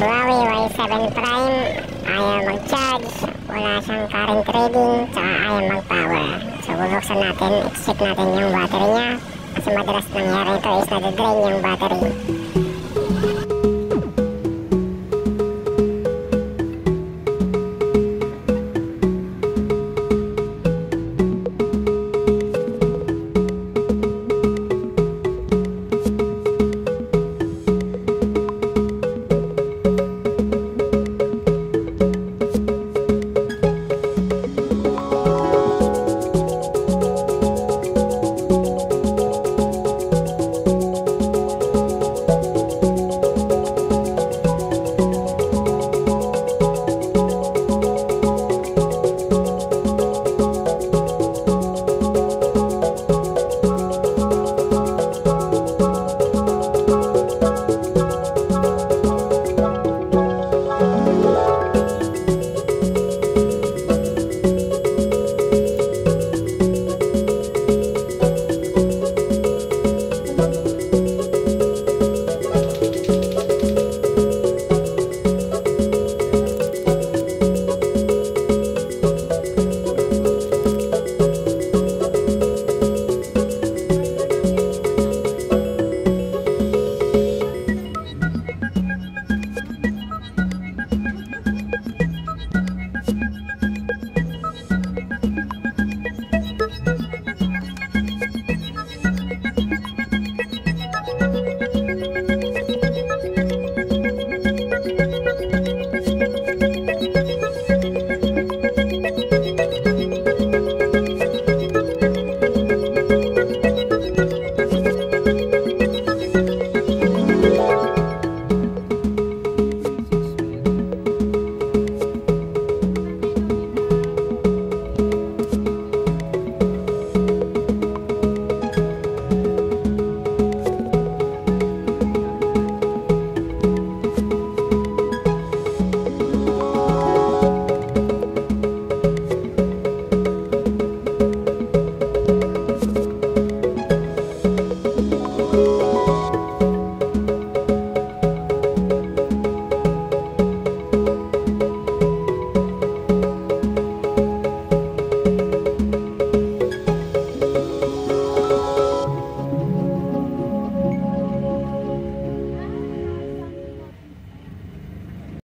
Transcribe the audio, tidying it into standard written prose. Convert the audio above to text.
Huawei Y7 Prime, ayaw mag-charge, wala siyang current reading, tsaka ayaw mag-power. So bubuksan natin, i-check natin yung battery niya. Kasi madalas nangyari ito is nade-drain yung battery.